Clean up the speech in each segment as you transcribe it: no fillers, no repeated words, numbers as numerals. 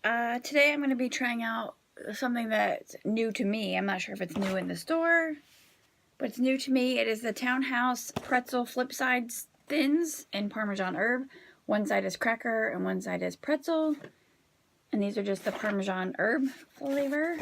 guys, today I'm going to be trying out something that's new to me. I'm not sure if it's new in the store, but it's new to me. It is the Townhouse Pretzel FLIPSIDES THINS in Parmesan herb. One side is cracker and one side is pretzel. And these are just the Parmesan herb flavor.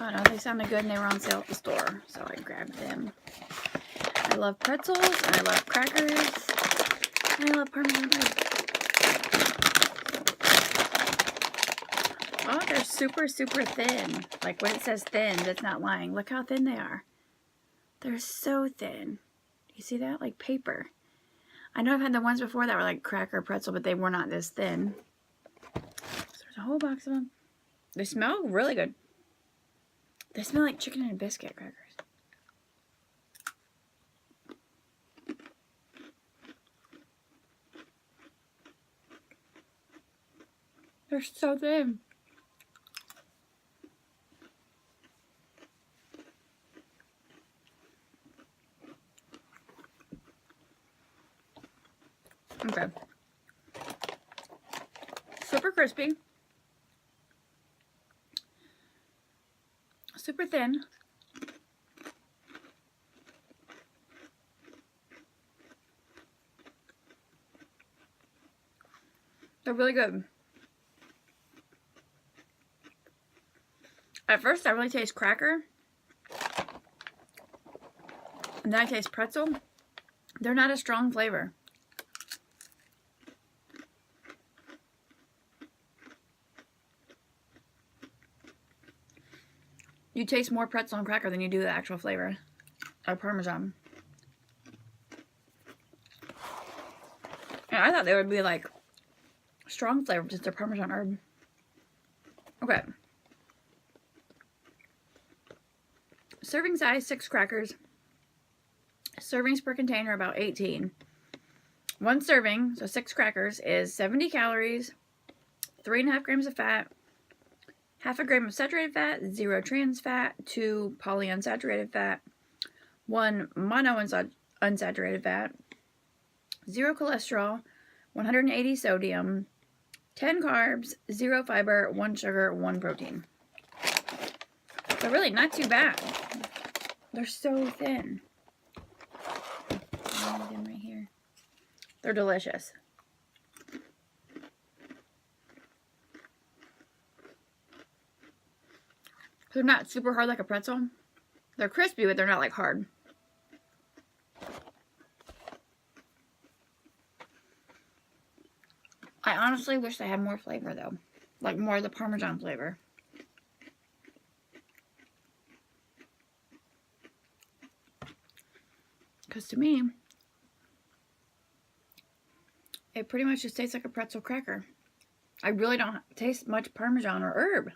Oh no, they sounded good and they were on sale at the store, so I grabbed them. I love pretzels, and I love crackers, and I love Parmesan herb. Oh, they're super, super thin. Like when it says thin, that's not lying. Look how thin they are. They're so thin. You see that? Like paper. I know I've had the ones before that were like cracker pretzel, but they were not this thin. So there's a whole box of them. They smell really good. They smell like chicken and biscuit crackers. They're so thin. Okay. Super crispy. Super thin. They're really good. At first, I really taste cracker. And then I taste pretzel. They're not a strong flavor. You taste more pretzel and cracker than you do the actual flavor of Parmesan. And I thought they would be like strong flavor since they're Parmesan herb. Okay. Serving size, 6 crackers. Servings per container, about 18. One serving, so 6 crackers, is 70 calories, 3.5 grams of fat, half a gram of saturated fat, 0 trans fat, 2 polyunsaturated fat, 1 monounsaturated fat, 0 cholesterol, 180 sodium, 10 carbs, 0 fiber, 1 sugar, 1 protein. So really not too bad. They're so thin. Them right here. They're delicious. They're not super hard like a pretzel. They're crispy, but they're not like hard. I honestly wish they had more flavor though. Like more of the Parmesan flavor. Because to me, it pretty much just tastes like a pretzel cracker. I really don't taste much Parmesan or herb.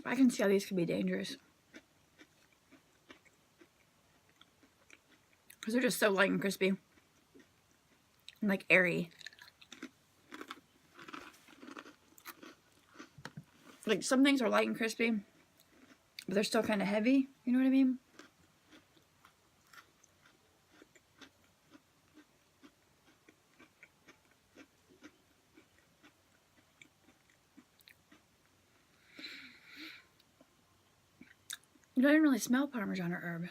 I can see how these could be dangerous. Because they're just so light and crispy. And like airy. Like some things are light and crispy, but they're still kind of heavy. You know what I mean? You don't even really smell Parmesan or herb.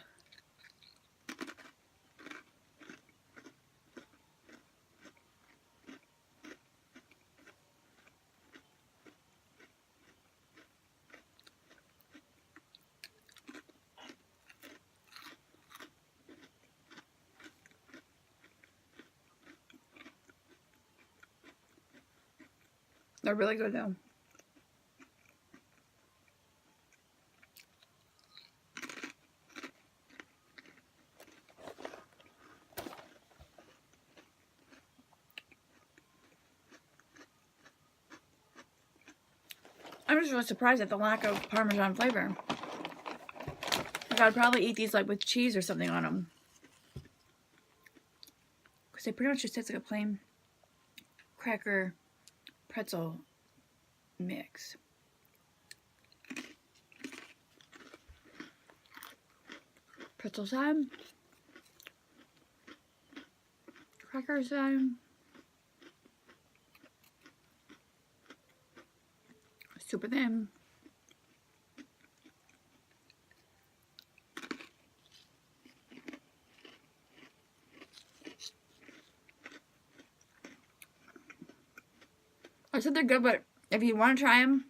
They're really good though. I'm just really surprised at the lack of Parmesan flavor. Like I'd probably eat these like with cheese or something on them. Because they pretty much just taste like a plain cracker pretzel mix. Pretzel side. Cracker side. Super thin. I said they're good, but if you want to try them,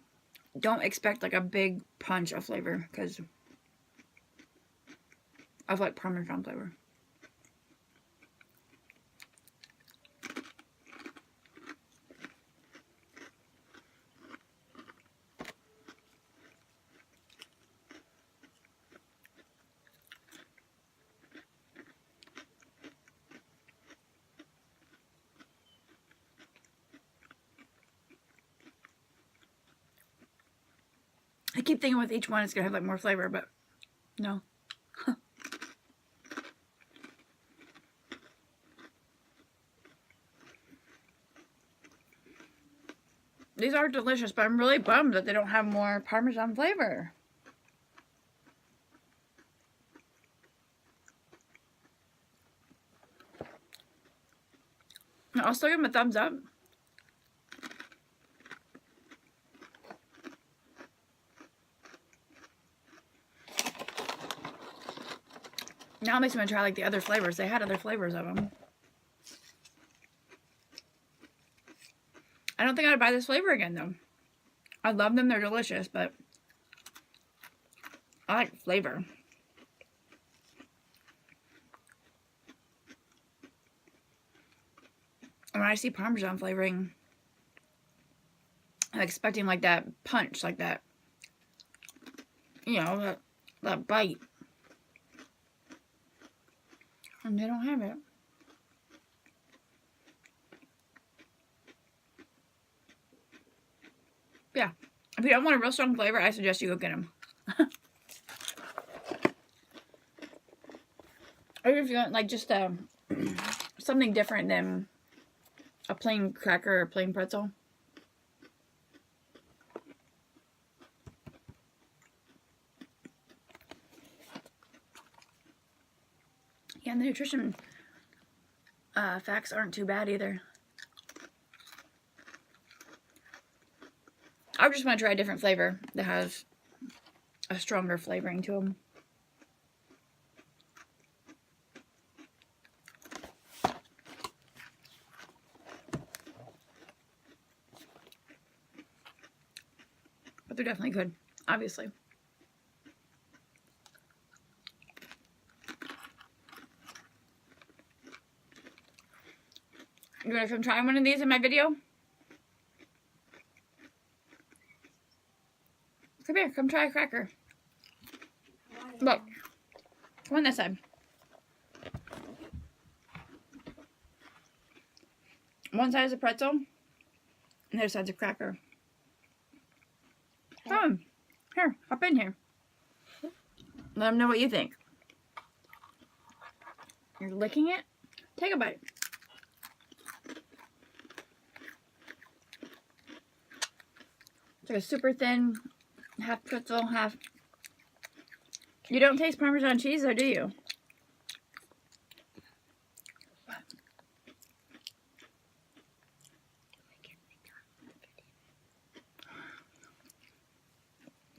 don't expect like a big punch of flavor because of like Parmesan flavor. I keep thinking with each one it's gonna have like more flavor, but no. These are delicious, but I'm really bummed that they don't have more Parmesan flavor. I'll still give them a thumbs up. Now it makes me want to try like the other flavors. They had other flavors of them. I don't think I would buy this flavor again though. I love them, they're delicious, but I like flavor. And when I see Parmesan flavoring, I'm expecting like that punch, like that, you know, that bite. And they don't have it. Yeah. If you don't want a real strong flavor, I suggest you go get them. Or if you want like just something different than a plain cracker or plain pretzel. Yeah, and the nutrition facts aren't too bad either. I just want to try a different flavor that has a stronger flavoring to them. But they're definitely good, obviously. You want to come try one of these in my video? Come here, come try a cracker. Look, come on this side. One side is a pretzel, and the other side's a cracker. Come, here, hop in here. Let them know what you think. You're licking it? Take a bite. It's like a super thin, half pretzel, half... You don't taste Parmesan cheese, or do you?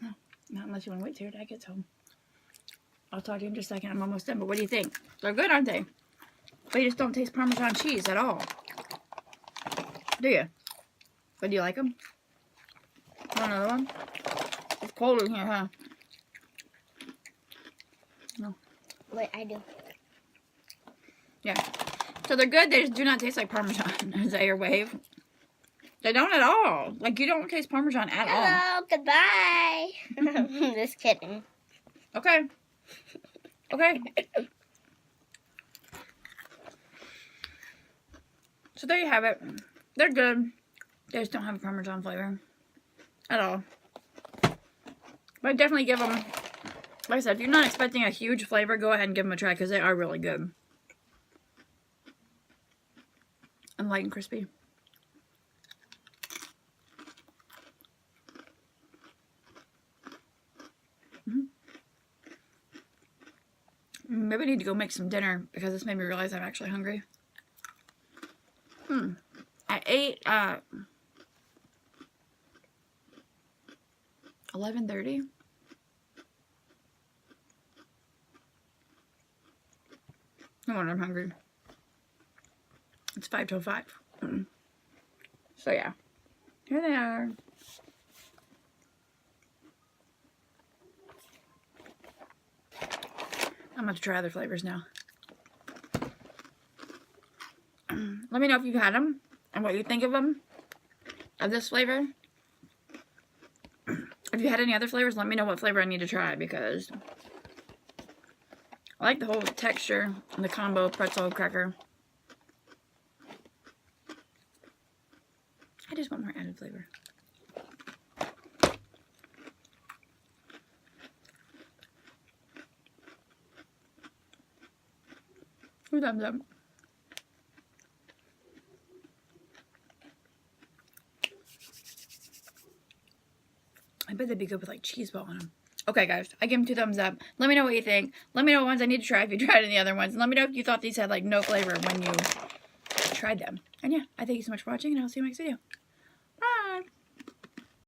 No, not unless you want to wait till your dad gets home. I'll talk to you in just a second. I'm almost done, but what do you think? They're good, aren't they? But you just don't taste Parmesan cheese at all. Do you? But do you like them? Want another one? It's cold in here, huh? No. Wait, I do. Yeah. So they're good. They just do not taste like Parmesan. Is that your wave? They don't at all. Like, you don't taste Parmesan at all. Hello, goodbye. Just kidding. Okay. Okay. So there you have it. They're good. They just don't have a Parmesan flavor at all. But I definitely give them, like I said, if you're not expecting a huge flavor, go ahead and give them a try because they are really good. and light and crispy. Maybe I need to go make some dinner because this made me realize I'm actually hungry. I ate at 11:30. No wonder I'm hungry. It's 5 till 5. So yeah, here they are. I'm going to try other flavors now. Let me know if you've had them and what you think of them, of this flavor. If you had any other flavors, let me know what flavor I need to try because I like the whole texture and the combo pretzel cracker. I just want more added flavor. Two thumbs up. I bet they'd be good with like cheese ball on them. Okay, guys, I give them 2 thumbs up. Let me know what you think. Let me know what ones I need to try if you tried any other ones. And let me know if you thought these had like no flavor when you tried them. And yeah, I thank you so much for watching, and I'll see you in the next video.